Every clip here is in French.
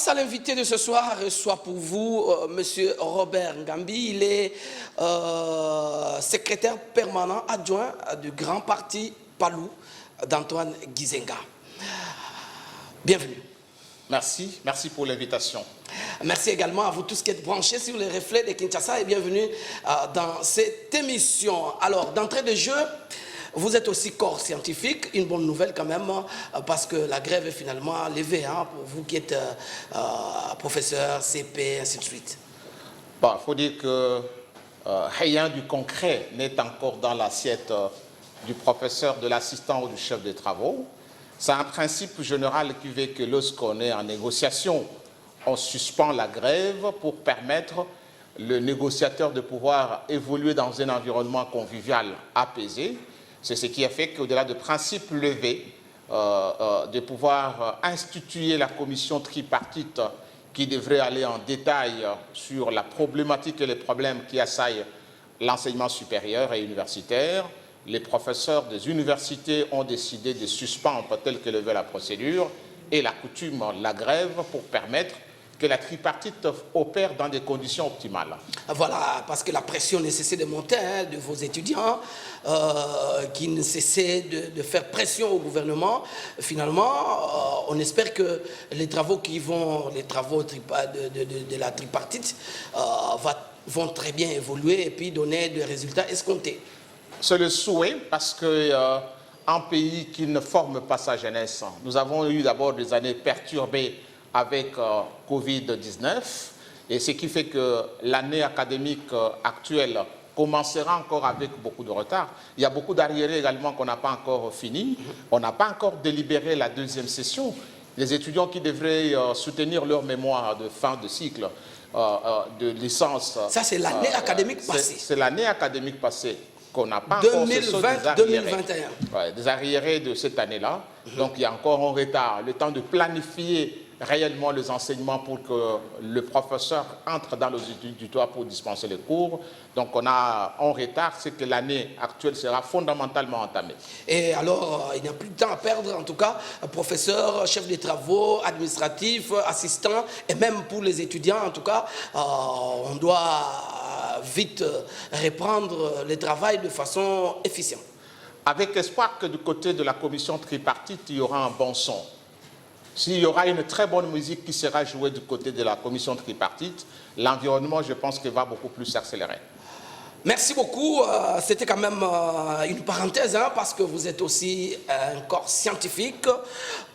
Place à l'invité de ce soir, soit pour vous, Monsieur Robert Ngambi. Il est secrétaire permanent adjoint du grand parti Palou d'Antoine Gizenga. Bienvenue. Merci, merci pour l'invitation. Merci également à vous tous qui êtes branchés sur les reflets de Kinshasa et bienvenue dans cette émission. Alors, d'entrée de jeu, vous êtes aussi corps scientifique, une bonne nouvelle quand même, parce que la grève est finalement levée, hein, pour vous qui êtes professeur, CP, ainsi de suite. Bon, il faut dire que rien du concret n'est encore dans l'assiette du professeur, de l'assistant ou du chef de travaux. C'est un principe général qui veut que lorsqu'on est en négociation, on suspend la grève pour permettre le négociateur de pouvoir évoluer dans un environnement convivial apaisé. C'est ce qui a fait qu'au-delà de principes levés, de pouvoir instituer la commission tripartite qui devrait aller en détail sur la problématique et les problèmes qui assaillent l'enseignement supérieur et universitaire. Les professeurs des universités ont décidé de suspendre tel que le veut la procédure et la coutume, la grève, pour permettre que la tripartite opère dans des conditions optimales. Voilà, parce que la pression ne cessait de monter, hein, de vos étudiants, qui ne cessaient de faire pression au gouvernement. Finalement, on espère que les travaux de la tripartite vont très bien évoluer et puis donner des résultats escomptés. C'est le souhait parce qu'un pays qui ne forme pas sa jeunesse, nous avons eu d'abord des années perturbées avec Covid-19, et ce qui fait que l'année académique actuelle commencera encore avec beaucoup de retard. Il y a beaucoup d'arriérés également qu'on n'a pas encore fini. On n'a pas encore délibéré la deuxième session. Les étudiants qui devraient soutenir leur mémoire de fin de cycle de licence. Ça, c'est l'année académique passée. C'est l'année académique passée qu'on n'a pas encore. 2020-2021. Des arriérés de cette année-là. Donc, il y a encore un retard. Le temps de planifier réellement les enseignements pour que le professeur entre dans les études pour dispenser les cours. Donc on a un retard, c'est que l'année actuelle sera fondamentalement entamée. Et alors, il n'y a plus de temps à perdre, en tout cas, professeur, chef de travaux, administratif, assistant, et même pour les étudiants, en tout cas, on doit vite reprendre le travail de façon efficiente. Avec espoir que du côté de la commission tripartite, il y aura un bon son. S'il y aura une très bonne musique qui sera jouée du côté de la commission tripartite, l'environnement, je pense qu'il va beaucoup plus s'accélérer. Merci beaucoup. C'était quand même une parenthèse, hein, parce que vous êtes aussi un corps scientifique.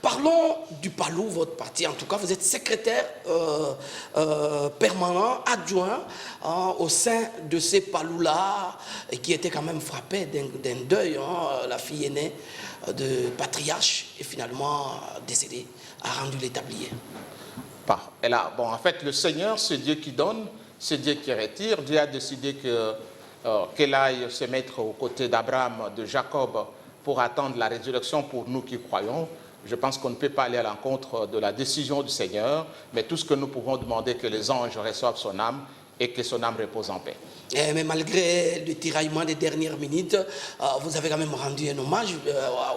Parlons du Palou, votre parti. En tout cas, vous êtes secrétaire permanent, adjoint, hein, au sein de ces Palous-là, et qui était quand même frappé d'un deuil. Hein, la fille aînée de patriarche est finalement décédée, a rendu l'établier. Bon, en fait, le Seigneur, c'est Dieu qui donne, c'est Dieu qui retire. Dieu a décidé qu'elle aille se mettre aux côtés d'Abraham, de Jacob, pour attendre la résurrection pour nous qui croyons. Je pense qu'on ne peut pas aller à l'encontre de la décision du Seigneur, mais tout ce que nous pouvons demander, c'est que les anges reçoivent son âme et que son âme repose en paix. Mais malgré le tiraillement des dernières minutes, vous avez quand même rendu un hommage.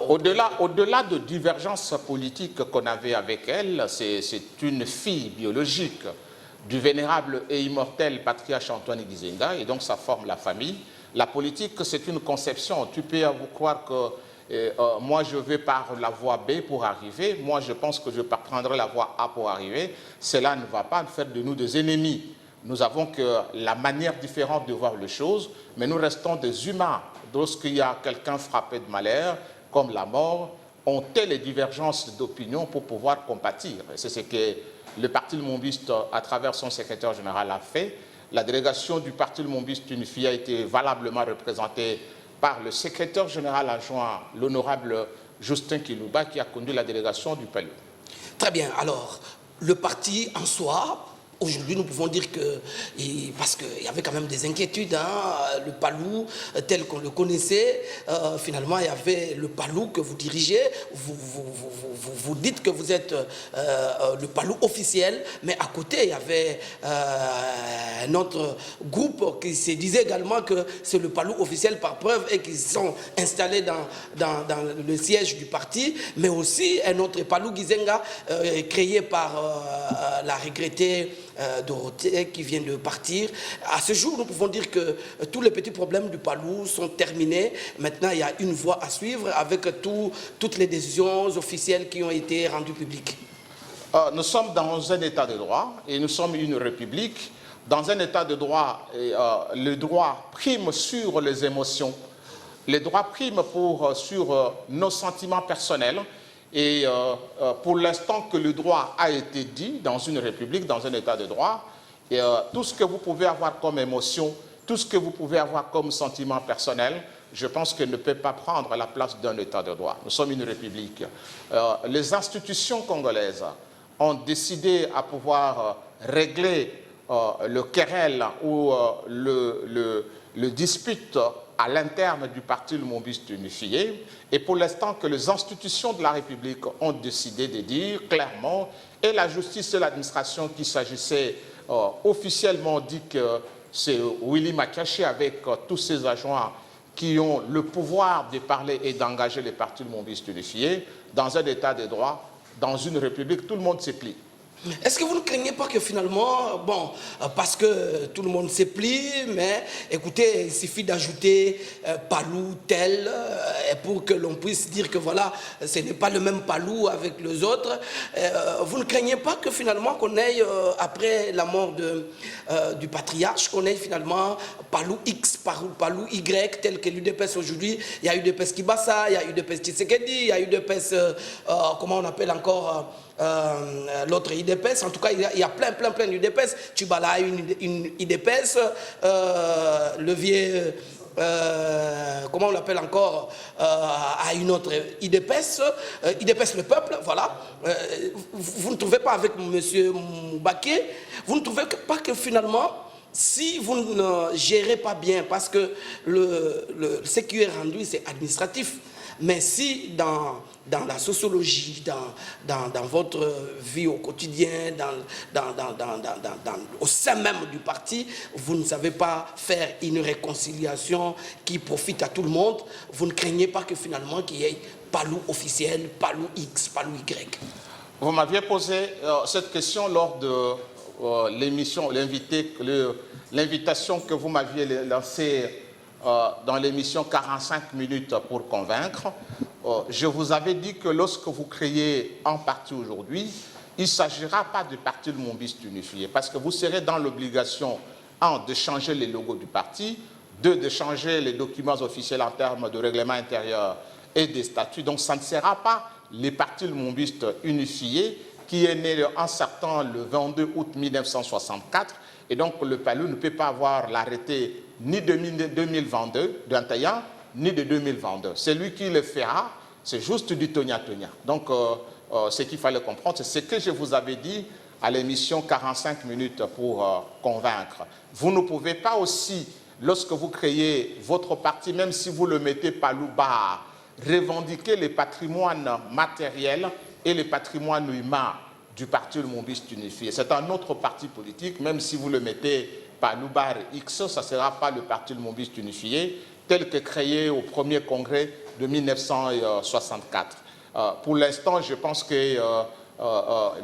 Au-delà de divergences politiques qu'on avait avec elle, c'est une fille biologique du vénérable et immortel patriarche Antoine Gizenga, et donc ça forme la famille. La politique, c'est une conception. Tu peux vous croire que moi je vais par la voie B pour arriver, moi je pense que je prendrai la voie A pour arriver. Cela ne va pas faire de nous des ennemis. Nous avons que la manière différente de voir les choses, mais nous restons des humains. Lorsqu'il y a quelqu'un frappé de malheur, comme la mort, on tait les divergences d'opinion pour pouvoir compatir. C'est ce que le Parti Lumbiste, à travers son secrétaire général, a fait. La délégation du Parti Lumbiste, une fille, a été valablement représentée par le secrétaire général adjoint, l'honorable Justin Kilouba, qui a conduit la délégation du Palou. Très bien. Alors, le parti en soi, Aujourd'hui, nous pouvons dire que, parce qu'il y avait quand même des inquiétudes, hein, le Palou tel qu'on le connaissait, finalement il y avait le Palou que vous dirigez, vous dites que vous êtes le Palou officiel, mais à côté il y avait un autre groupe qui se disait également que c'est le Palou officiel par preuve et qui sont installés dans le siège du parti, mais aussi un autre Palou Gizenga créé par la regrettée Dorothée qui vient de partir. À ce jour, nous pouvons dire que tous les petits problèmes du Palou sont terminés. Maintenant, il y a une voie à suivre avec toutes les décisions officielles qui ont été rendues publiques. Nous sommes dans un état de droit et nous sommes une république. Dans un état de droit, le droit prime sur les émotions. Le droit prime sur nos sentiments personnels. Et pour l'instant que le droit a été dit dans une république, dans un état de droit, tout ce que vous pouvez avoir comme émotion, tout ce que vous pouvez avoir comme sentiment personnel, je pense qu'il ne peut pas prendre la place d'un état de droit. Nous sommes une république. Les institutions congolaises ont décidé à pouvoir régler le querelle ou le dispute à l'interne du parti Lumumbiste Unifié, et pour l'instant que les institutions de la République ont décidé de dire clairement, et la justice et l'administration qui s'agissait officiellement dit que c'est Willy Makaché avec tous ses agents qui ont le pouvoir de parler et d'engager les partis Lumumbiste Unifié, dans un état de droit, dans une république, tout le monde se plie. Est-ce que vous ne craignez pas que finalement, bon, parce que tout le monde se plie, mais écoutez, il suffit d'ajouter Palou tel, pour que l'on puisse dire que voilà, ce n'est pas le même Palou avec les autres. Vous ne craignez pas que finalement qu'on ait, après la mort du patriarche, qu'on ait finalement Palou X, Palou Y, tel que l'UDPS aujourd'hui. Il y a UDPS Kibasa, il y a UDPS Tshisekedi, il y a UDPS, comment on appelle encore l'autre IDPS. En tout cas, il y a plein d'IDPS. Tubala a une IDPS, Levier, comment on l'appelle encore, a une autre IDPS, IDPS le peuple, voilà. Vous ne trouvez pas avec M. Moubaké, vous ne trouvez pas que finalement, si vous ne gérez pas bien, parce que ce qui est rendu, c'est administratif, mais si dans la sociologie, dans votre vie au quotidien, au sein même du parti, vous ne savez pas faire une réconciliation qui profite à tout le monde, vous ne craignez pas que finalement qu'il y ait Palou officiel, Palou X, Palou Y? Vous m'aviez posé cette question lors de l'émission, l'invitation que vous m'aviez lancée dans l'émission 45 minutes pour convaincre. Je vous avais dit que lorsque vous créez un parti aujourd'hui, il ne s'agira pas du parti Lumumbiste Unifié, parce que vous serez dans l'obligation, un, de changer les logos du parti, deux, de changer les documents officiels en termes de règlement intérieur et des statuts. Donc ça ne sera pas les partis Lumumbiste Unifié qui est né en certain le 22 août 1964, et donc le Palou ne peut pas avoir l'arrêté ni de 2022, d'21, ni de 2022. C'est lui qui le fera, c'est juste du Tonia-Tonia. Donc, ce qu'il fallait comprendre, c'est ce que je vous avais dit à l'émission 45 minutes pour convaincre. Vous ne pouvez pas aussi, lorsque vous créez votre parti, même si vous le mettez Palouba, revendiquer les patrimoines matériels et les patrimoines humains du parti Lumumbiste Unifié. C'est un autre parti politique, même si vous le mettez Paloubar X, ça ne sera pas le parti Lumumbiste Unifié, tel que créé au premier congrès de 1964. Pour l'instant, je pense que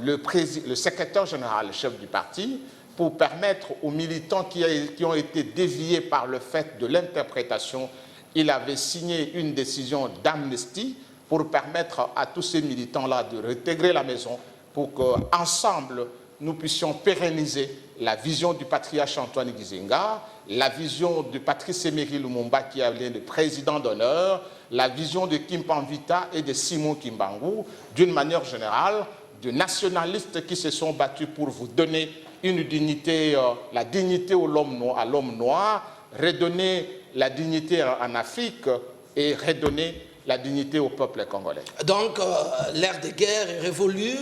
le secrétaire général, le chef du parti, pour permettre aux militants qui ont été déviés par le fait de l'interprétation, il avait signé une décision d'amnistie pour permettre à tous ces militants-là de réintégrer la maison pour qu'ensemble, nous puissions pérenniser la vision du patriarche Antoine Gizenga, la vision de Patrice Emery Lumumba qui est le président d'honneur, la vision de Kimpan Vita et de Simon Kimbangu, d'une manière générale, de nationalistes qui se sont battus pour vous donner une dignité, la dignité à l'homme noir, redonner la dignité en Afrique et redonner la dignité au peuple congolais. Donc, l'ère de guerre est révolue.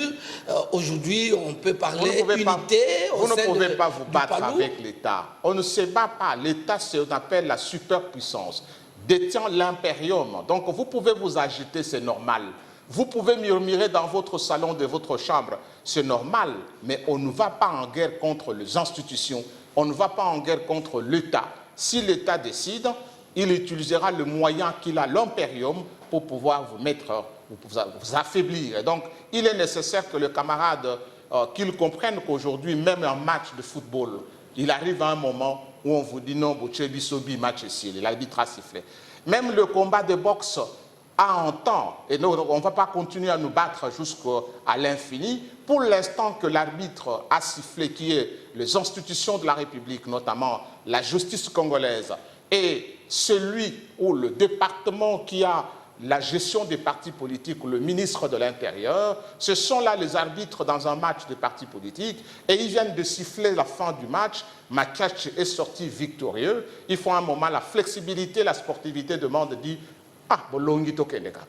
Aujourd'hui, on peut parler d'unité Vous ne pouvez pas vous battre avec l'État. On ne se bat pas. L'État, c'est ce qu'on appelle la superpuissance, détient l'impérium. Donc, vous pouvez vous agiter, c'est normal. Vous pouvez murmurer dans votre salon de votre chambre, c'est normal. Mais on ne va pas en guerre contre les institutions. On ne va pas en guerre contre l'État. Si l'État décide, il utilisera le moyen qu'il a, l'impérium, pour pouvoir vous mettre, vous affaiblir. Et donc, il est nécessaire que le camarade, qu'il comprenne qu'aujourd'hui, même un match de football, il arrive à un moment où on vous dit non, Boutchebi Sobi, match ici, l'arbitre a sifflé. Même le combat de boxe a un temps, et nous, on ne va pas continuer à nous battre jusqu'à l'infini. Pour l'instant que l'arbitre a sifflé, qui est les institutions de la République, notamment la justice congolaise, et celui ou le département qui a la gestion des partis politiques, le ministre de l'Intérieur, ce sont là les arbitres dans un match de partis politiques, et ils viennent de siffler la fin du match. Makache est sorti victorieux. Il faut un moment, la flexibilité, la sportivité demande de dire « Ah, bolongi to kendekaka ».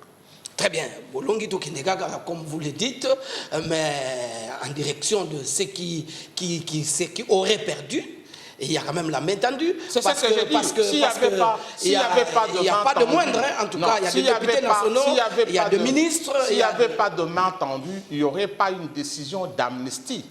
Très bien, bolongi to kendekaka, comme vous le dites, mais en direction de ceux qui auraient perdu. Et il y a quand même la main tendue. C'est ça que j'ai dit. S'il n'y avait pas il n'y a pas de moindre, hein, en tout cas. Il y a des députés nationaux, il y a des ministres. S'il n'y avait pas de main tendue, il n'y aurait pas une décision d'amnistie.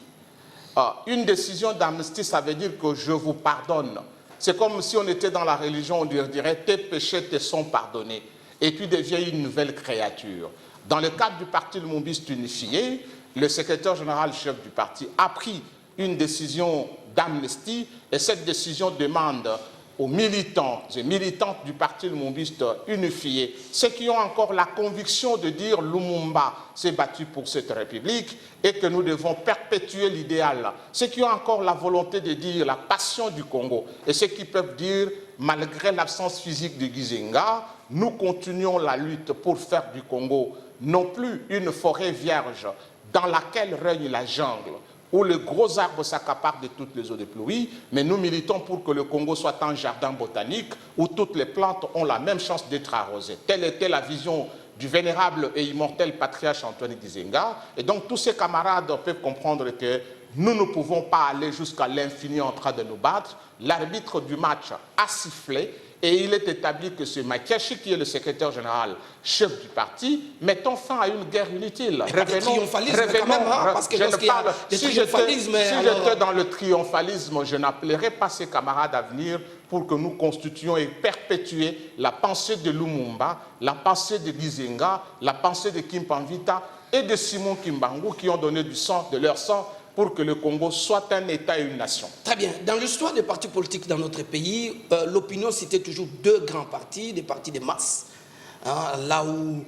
Une décision d'amnistie, ça veut dire que je vous pardonne. C'est comme si on était dans la religion, on dirait tes péchés te sont pardonnés. Et tu deviens une nouvelle créature. Dans le cadre du parti Lumumbiste unifié, le secrétaire général chef du parti a pris une décision d'amnistie, et cette décision demande aux militants et militantes du parti Lumumbiste unifié, ceux qui ont encore la conviction de dire Lumumba s'est battu pour cette République et que nous devons perpétuer l'idéal, ceux qui ont encore la volonté de dire la passion du Congo, et ceux qui peuvent dire, malgré l'absence physique de Gizenga, nous continuons la lutte pour faire du Congo non plus une forêt vierge dans laquelle règne la jungle, où les gros arbres s'accaparent de toutes les eaux de pluie, mais nous militons pour que le Congo soit un jardin botanique où toutes les plantes ont la même chance d'être arrosées. Telle était la vision du vénérable et immortel patriarche Antoine Gizenga. Et donc tous ces camarades peuvent comprendre que nous ne pouvons pas aller jusqu'à l'infini en train de nous battre. L'arbitre du match a sifflé. Et il est établi que c'est Makache qui est le secrétaire général, chef du parti, mettant fin à une guerre inutile. Revenons, quand même, hein, parce que si j'étais dans le triomphalisme, je n'appellerais pas ces camarades à venir pour que nous constituions et perpétuions la pensée de Lumumba, la pensée de Gizenga, la pensée de Kimpanvita et de Simon Kimbangu qui ont donné du sang, de leur sang, pour que le Congo soit un État et une nation. Très bien. Dans l'histoire des partis politiques dans notre pays, l'opinion citait toujours deux grands partis, des partis de masse. Hein, là où,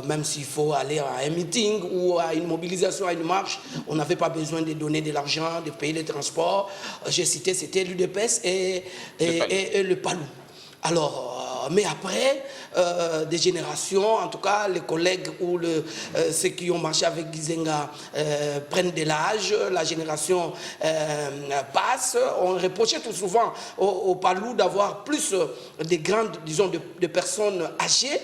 même s'il faut aller à un meeting ou à une mobilisation, à une marche, on n'avait pas besoin de donner de l'argent, de payer les transports. J'ai cité, c'était l'UDPS et le PALU. Alors, mais après, des générations, en tout cas les collègues ou ceux qui ont marché avec Gizenga prennent de l'âge, la génération passe. On reprochait tout souvent au Palou d'avoir plus de grandes, disons, de personnes âgées.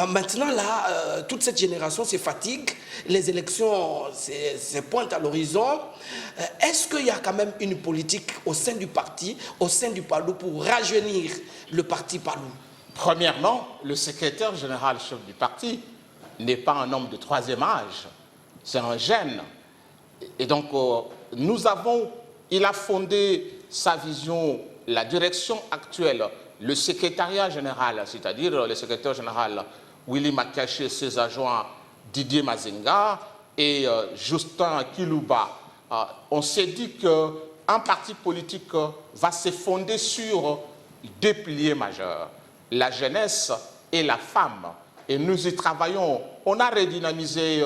Maintenant, là, toute cette génération se fatigue, les élections se pointent à l'horizon. Est-ce qu'il y a quand même une politique au sein du parti, au sein du Palou, pour rajeunir le parti Palou? Premièrement, le secrétaire général chef du parti n'est pas un homme de troisième âge, c'est un jeune. Et donc, il a fondé sa vision, la direction actuelle, le secrétariat général, c'est-à-dire le secrétaire général Willy Makache et ses adjoints Didier Mazenga et Justin Kilouba. On s'est dit qu'un parti politique va se fonder sur deux piliers majeurs, la jeunesse et la femme. Et nous y travaillons. On a redynamisé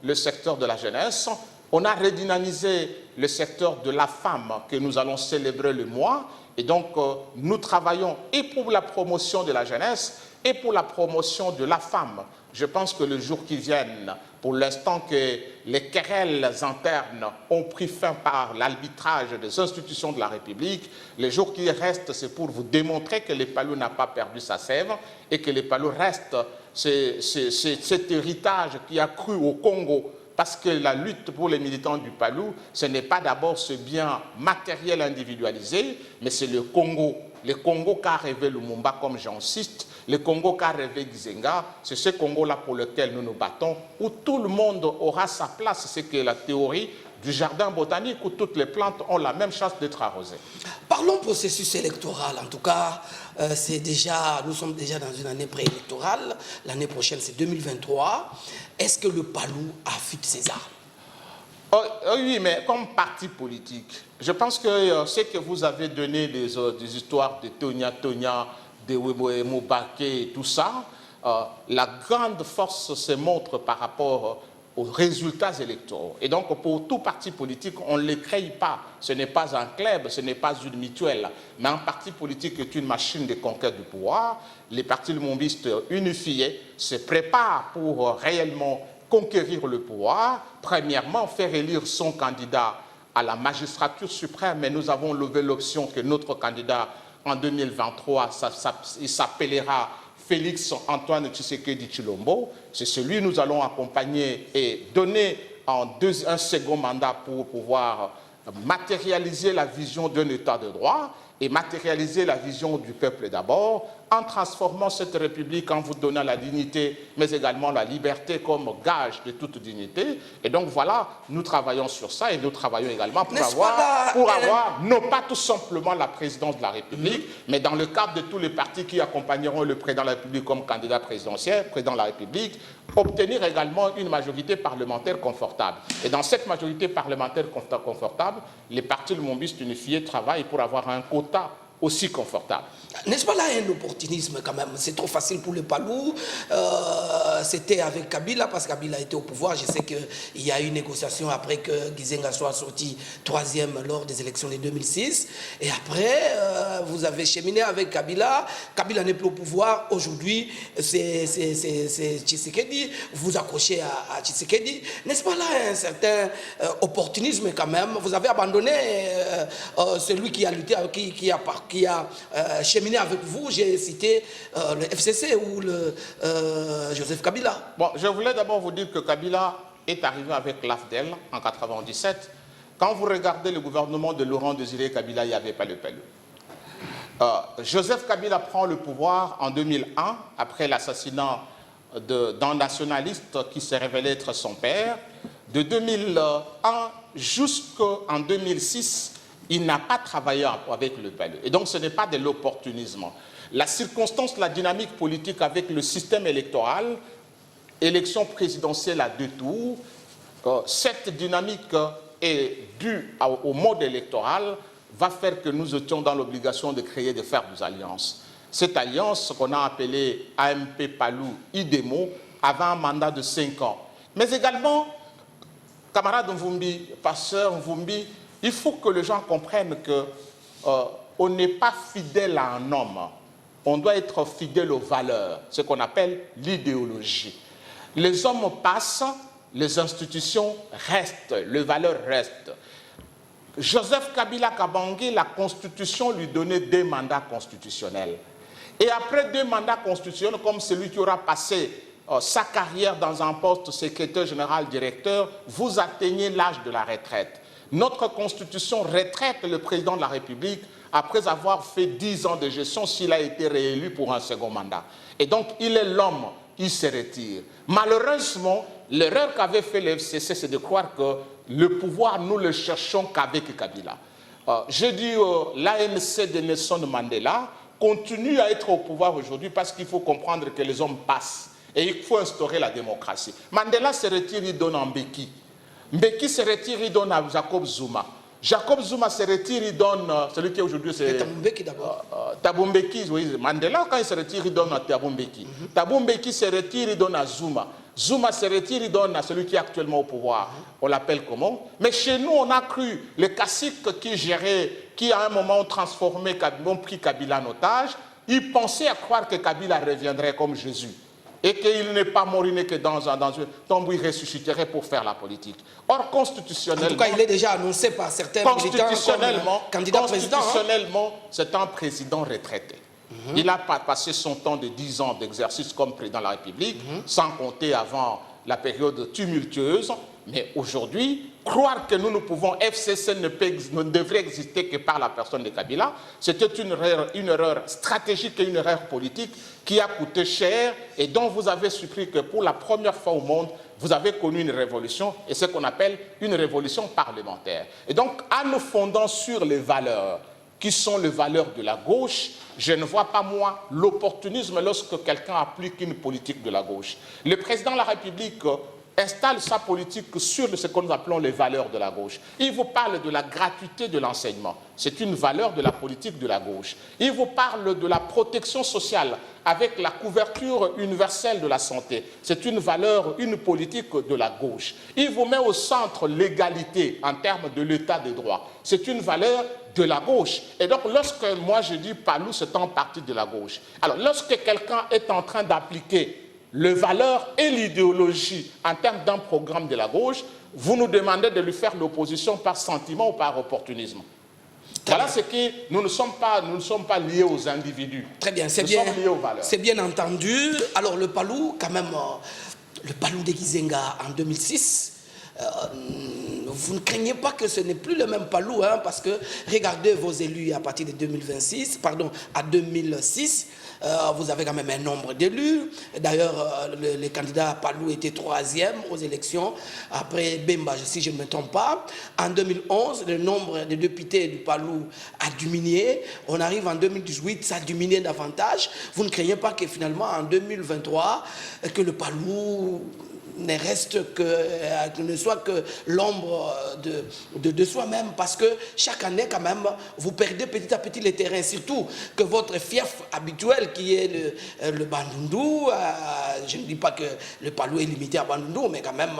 le secteur de la jeunesse, on a redynamisé le secteur de la femme que nous allons célébrer le mois. Et donc, nous travaillons et pour la promotion de la jeunesse et pour la promotion de la femme. Je pense que le jour qui vienne, pour l'instant que les querelles internes ont pris fin par l'arbitrage des institutions de la République, les jours qui restent, c'est pour vous démontrer que les Palus n'a pas perdu sa sève et que les Palus restent cet héritage qui a cru au Congo. Parce que la lutte pour les militants du Palou, ce n'est pas d'abord ce bien matériel individualisé, mais c'est le Congo. Le Congo qu'a rêvé Lumumba, comme j'insiste, le Congo qu'a rêvé Gizenga, c'est ce Congo-là pour lequel nous nous battons, où tout le monde aura sa place. C'est que la théorie du jardin botanique où toutes les plantes ont la même chance d'être arrosées. Parlons processus électoral. En tout cas, nous sommes déjà dans une année préélectorale. L'année prochaine, c'est 2023. Est-ce que le Palou affûte ses armes? Oui, mais comme parti politique, je pense que ce que vous avez donné des histoires de Tonya, de Weboe Mobake et tout ça, la grande force se montre par rapport aux résultats électoraux. Et donc, pour tout parti politique, on ne les crée pas. Ce n'est pas un club, ce n'est pas une mutuelle. Mais un parti politique est une machine de conquête du pouvoir. Les partis lumombistes unifiés se préparent pour réellement conquérir le pouvoir. Premièrement, faire élire son candidat à la magistrature suprême. Mais nous avons levé l'option que notre candidat en 2023, il s'appellera Félix Antoine Tshisekedi Tshilombo. C'est celui que nous allons accompagner et donner un second mandat pour pouvoir matérialiser la vision d'un État de droit et matérialiser la vision du peuple d'abord, en transformant cette République, en vous donnant la dignité, mais également la liberté comme gage de toute dignité. Et donc voilà, nous travaillons sur ça et nous travaillons également pour avoir, non pas tout simplement la présidence de la République, mais dans le cadre de tous les partis qui accompagneront le président de la République comme candidat présidentiel, président de la République, obtenir également une majorité parlementaire confortable. Et dans cette majorité parlementaire confortable, les partis lumombistes unifiés travaillent pour avoir un quota aussi confortable. N'est-ce pas là un opportunisme quand même? C'est trop facile pour le Palou. C'était avec Kabila, parce que Kabila était au pouvoir. Je sais qu'il y a eu une négociation après que Gizenga soit sorti 3e lors des élections de 2006. Et après, vous avez cheminé avec Kabila. Kabila n'est plus au pouvoir. Aujourd'hui, c'est Tshisekedi. Vous accrochez à Tshisekedi. N'est-ce pas là un certain opportunisme quand même? Vous avez abandonné celui qui a lutté, qui a cheminé avec vous. J'ai cité le FCC ou le Joseph Kabila. Bon, je voulais d'abord vous dire que Kabila est arrivé avec l'AFDEL en 1997. Quand vous regardez le gouvernement de Laurent Désiré Kabila, il n'y avait pas le Palou. Joseph Kabila prend le pouvoir en 2001, après l'assassinat d'un nationaliste qui s'est révélé être son père. De 2001 jusqu'en 2006, il n'a pas travaillé avec le Palais. Et donc, ce n'est pas de l'opportunisme. La circonstance, la dynamique politique avec le système électoral, élection présidentielle à 2 tours, cette dynamique est due au mode électoral, va faire que nous étions dans l'obligation de créer, de faire des alliances. Cette alliance qu'on a appelée AMP Palou IDEMO avait un mandat de 5 ans. Mais également, camarade Mvumbi, pasteur Mvumbi, il faut que les gens comprennent qu'on n'est pas fidèle à un homme. On doit être fidèle aux valeurs, ce qu'on appelle l'idéologie. Les hommes passent, les institutions restent, les valeurs restent. Joseph Kabila Kabange, la Constitution lui donnait 2 mandats constitutionnels. Et après 2 mandats constitutionnels, comme celui qui aura passé sa carrière dans un poste secrétaire général directeur, vous atteignez l'âge de la retraite. Notre Constitution retraite le président de la République après avoir fait 10 ans de gestion s'il a été réélu pour un second mandat. Et donc, il est l'homme qui se retire. Malheureusement, l'erreur qu'avait fait le FCC, c'est de croire que le pouvoir, nous le cherchons qu'avec Kabila. Je dis l'ANC de Nelson Mandela continue à être au pouvoir aujourd'hui parce qu'il faut comprendre que les hommes passent et il faut instaurer la démocratie. Mandela se retire, il donne en Mbeki. Mbeki se retire, il donne à Jacob Zuma. Jacob Zuma se retire, il donne celui qui aujourd'hui c'est Thabo Mbeki d'abord. Thabo Mbeki, oui. Mandela, quand il se retire, il donne à Thabo Mbeki. Thabo Mbeki se retire, il donne à Zuma. Zuma se retire, il donne à celui qui est actuellement au pouvoir. On l'appelle comment? Mais chez nous, on a cru les caciques qui géraient, qui à un moment ont transformé, ont pris Kabila en otage. il pensait à croire que Kabila reviendrait comme Jésus et qu'il n'est pas moriné que dans un tombe où il ressusciterait pour faire la politique. Or, constitutionnellement... En tout cas, il est déjà annoncé par certains militants comme candidat président. Constitutionnellement, c'est un président retraité. Il a passé son temps de 10 ans d'exercice comme président de la République, sans compter avant la période tumultueuse. Mais aujourd'hui, croire que nous pouvons, FCC ne devrait exister que par la personne de Kabila, c'était une erreur stratégique et une erreur politique qui a coûté cher et dont vous avez surpris que pour la première fois au monde, vous avez connu une révolution, et ce qu'on appelle une révolution parlementaire. Et donc, en nous fondant sur les valeurs qui sont les valeurs de la gauche, je ne vois pas, moi, l'opportunisme lorsque quelqu'un applique une politique de la gauche. Le président de la République installe sa politique sur ce que nous appelons les valeurs de la gauche. Il vous parle de la gratuité de l'enseignement. C'est une valeur de la politique de la gauche. Il vous parle de la protection sociale avec la couverture universelle de la santé. C'est une valeur, une politique de la gauche. Il vous met au centre l'égalité en termes de l'état de droit. C'est une valeur de la gauche. Et donc, lorsque moi je dis Palou, c'est en partie de la gauche. Alors, lorsque quelqu'un est en train d'appliquer les valeurs et l'idéologie en termes d'un programme de la gauche, vous nous demandez de lui faire l'opposition par sentiment ou par opportunisme. Voilà ce qui... Nous ne sommes pas liés aux individus. Très bien, c'est bien. Nous sommes liés aux valeurs. C'est bien entendu. Alors le Palou, quand même, le Palou de Gizenga en 2006, vous ne craignez pas que ce n'est plus le même Palou, hein, parce que regardez vos élus à partir de 2026, pardon, à 2006, vous avez quand même un nombre d'élus. D'ailleurs, le candidat Palou était 3e aux élections, après Bemba, si je ne me trompe pas. En 2011, le nombre de députés du Palou a diminué. On arrive en 2018, ça a diminué davantage. Vous ne craignez pas que finalement, en 2023, que le Palou ne reste que, ne soit que l'ombre de soi-même, parce que chaque année quand même vous perdez petit à petit les terrains, surtout que votre fief habituel qui est le Bandundu, je ne dis pas que le Palou est limité à Bandundu, mais quand même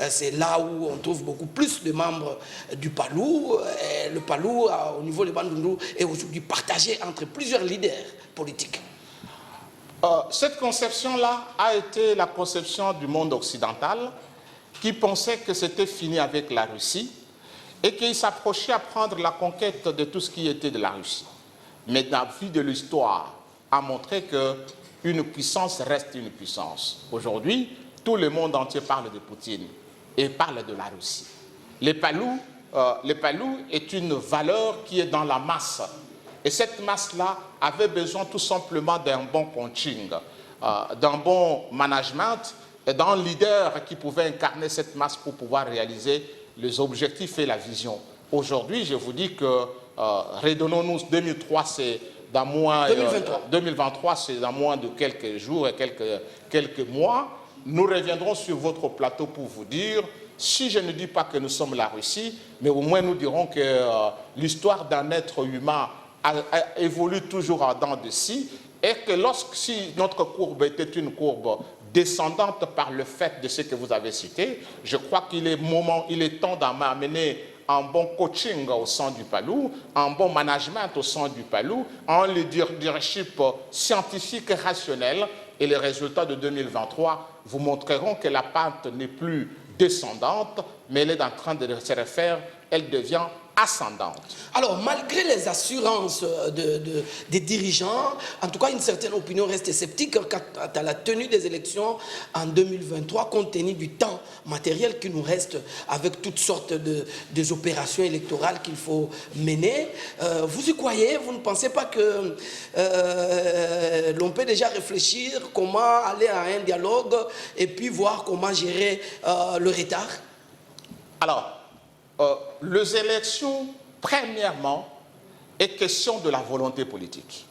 c'est là où on trouve beaucoup plus de membres du Palou. Et le Palou au niveau de Bandundu est aujourd'hui partagé entre plusieurs leaders politiques. Cette conception-là a été la conception du monde occidental qui pensait que c'était fini avec la Russie et qu'il s'approchait à prendre la conquête de tout ce qui était de la Russie. Mais la vie de l'histoire a montré qu'une puissance reste une puissance. Aujourd'hui, tout le monde entier parle de Poutine et parle de la Russie. Le Palou est une valeur qui est dans la masse. Et cette masse-là avait besoin tout simplement d'un bon coaching, d'un bon management et d'un leader qui pouvait incarner cette masse pour pouvoir réaliser les objectifs et la vision. Aujourd'hui, je vous dis que redonnons-nous 2003, c'est dans moins 2023, c'est dans moins de quelques jours et quelques mois. Nous reviendrons sur votre plateau pour vous dire, si je ne dis pas que nous sommes la Russie, mais au moins nous dirons que l'histoire d'un être humain évolue toujours en dents de scie, et que si notre courbe était une courbe descendante par le fait de ce que vous avez cité, je crois qu'il est temps d'amener un bon coaching au sein du Palou, un bon management au sein du Palou, un leadership scientifique et rationnel, et les résultats de 2023 vous montreront que la pente n'est plus descendante, mais elle est en train de se refaire, elle devient ascendante. Alors, malgré les assurances des dirigeants, en tout cas, une certaine opinion reste sceptique quant à la tenue des élections en 2023, compte tenu du temps matériel qui nous reste avec toutes sortes des opérations électorales qu'il faut mener. Vous y croyez? Vous ne pensez pas que l'on peut déjà réfléchir comment aller à un dialogue et puis voir comment gérer le retard? Alors, les élections, premièrement, est question de la volonté politique.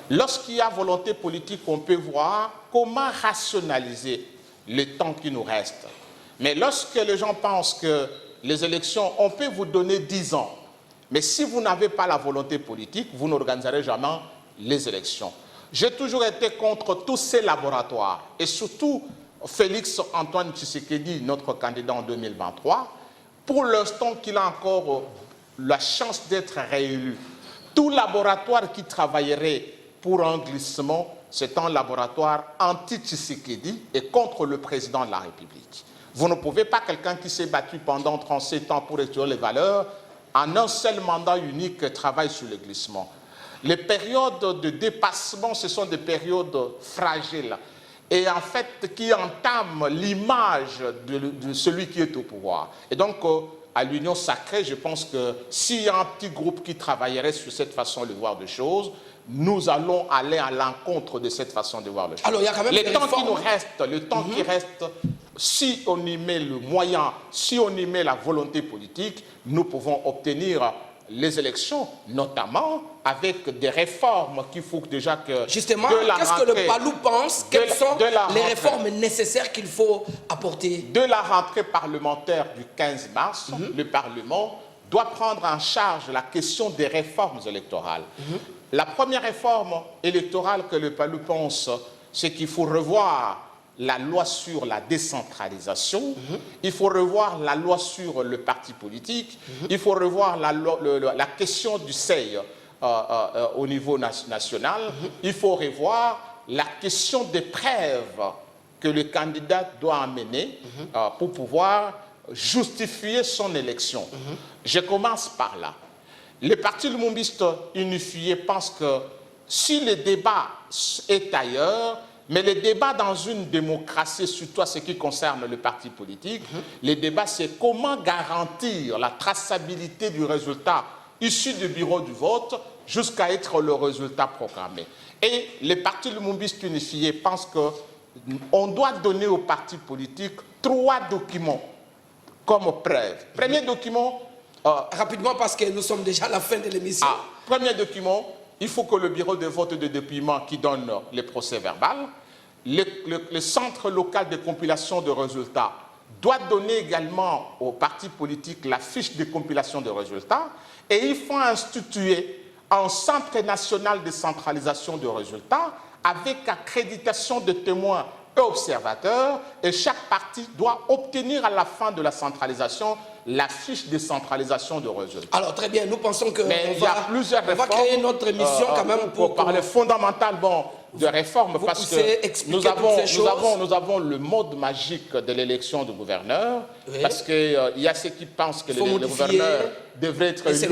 Lorsqu'il y a volonté politique, on peut voir comment rationaliser le temps qui nous reste. Mais lorsque les gens pensent que les élections, on peut vous donner 10 ans, mais si vous n'avez pas la volonté politique, vous n'organiserez jamais les élections. J'ai toujours été contre tous ces laboratoires, et surtout Félix Antoine Tshisekedi, notre candidat en 2023, pour l'instant qu'il a encore la chance d'être réélu, tout laboratoire qui travaillerait pour un glissement, c'est un laboratoire anti-Tshisekedi et contre le président de la République. Vous ne pouvez pas, quelqu'un qui s'est battu pendant 37 ans pour étudier les valeurs, en un seul mandat unique, travaille sur le glissement. Les périodes de dépassement, ce sont des périodes fragiles et en fait qui entament l'image de celui qui est au pouvoir. Et donc, à l'Union sacrée, je pense que s'il y a un petit groupe qui travaillerait sur cette façon de voir des choses, nous allons aller à l'encontre de cette façon de voir les choses. Alors, il y a quand même le temps qui nous reste, le temps qui reste, si on y met le moyen, si on y met la volonté politique, nous pouvons obtenir les élections, notamment avec des réformes qu'il faut déjà que... Justement, qu'est-ce que le PALU pense? Quelles sont les réformes nécessaires qu'il faut apporter? De la rentrée parlementaire du 15 mars, le Parlement doit prendre en charge la question des réformes électorales. La première réforme électorale que le PALU pense, c'est qu'il faut revoir la loi sur la décentralisation, il faut revoir la loi sur le parti politique, il faut revoir la question du seuil au niveau national, il faut revoir la question des preuves que le candidat doit amener pour pouvoir justifier son élection. Je commence par là. Le Parti lumumbiste unifié pense que si le débat est ailleurs, mais le débat dans une démocratie, surtout à ce qui concerne le parti politique, le débat c'est comment garantir la traçabilité du résultat issu du bureau du vote jusqu'à être le résultat programmé. Et le Parti lumumbiste unifié pense qu'on doit donner aux partis politiques 3 documents comme preuve. Premier document... rapidement, parce que nous sommes déjà à la fin de l'émission. Premier document, il faut que le bureau de vote de dépouillement qui donne les procès-verbal, le centre local de compilation de résultats doit donner également aux partis politiques la fiche de compilation de résultats et il faut instituer un centre national de centralisation de résultats avec accréditation de témoins et observateurs et chaque parti doit obtenir à la fin de la centralisation la fiche de centralisation de résultats. Alors très bien, nous pensons que il y a plusieurs réformes. On va créer notre émission quand même pour parler fondamentalement de réformes parce que nous avons le mode magique de l'élection du gouverneur parce qu'il y a ceux qui pensent que le gouverneur devrait être élu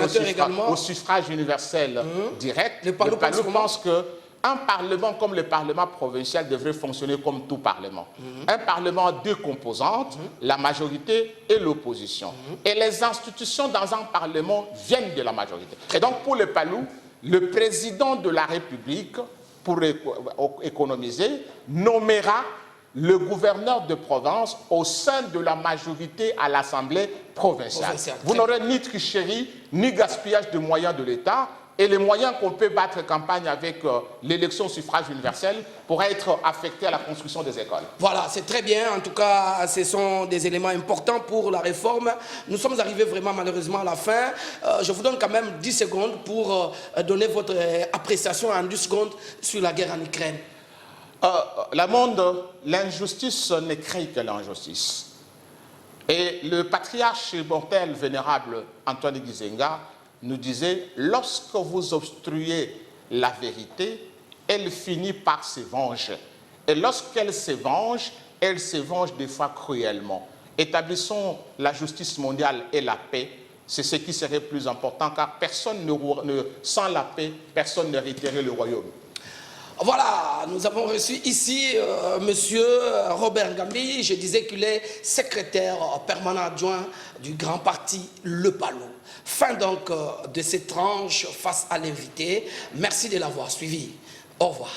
au suffrage universel direct. Le PALU pense que un parlement comme le parlement provincial devrait fonctionner comme tout parlement. Un parlement a 2 composantes, la majorité et l'opposition. Et les institutions dans un parlement viennent de la majorité. Et donc pour le PALU, le président de la République, pour économiser, nommera le gouverneur de province au sein de la majorité à l'Assemblée provinciale. Vous n'aurez ni tricherie, ni gaspillage de moyens de l'État. Et les moyens qu'on peut battre campagne avec l'élection au suffrage universel pourraient être affectés à la construction des écoles. Voilà, c'est très bien. En tout cas, ce sont des éléments importants pour la réforme. Nous sommes arrivés vraiment malheureusement à la fin. Je vous donne quand même 10 secondes pour donner votre appréciation en 10 secondes sur la guerre en Ukraine. L'injustice ne crée que l'injustice. Et le patriarche mortel vénérable Antoine Gizenga nous disait, lorsque vous obstruez la vérité, elle finit par se venger. Et lorsqu'elle se venge des fois cruellement. Établissons la justice mondiale et la paix, c'est ce qui serait plus important, car personne sans la paix, personne n'hériterait le royaume. Voilà, nous avons reçu ici monsieur Robert Ngambi. Je disais qu'il est secrétaire permanent adjoint du grand parti Le PALU. Fin donc de cette tranche face à l'invité. Merci de l'avoir suivi. Au revoir.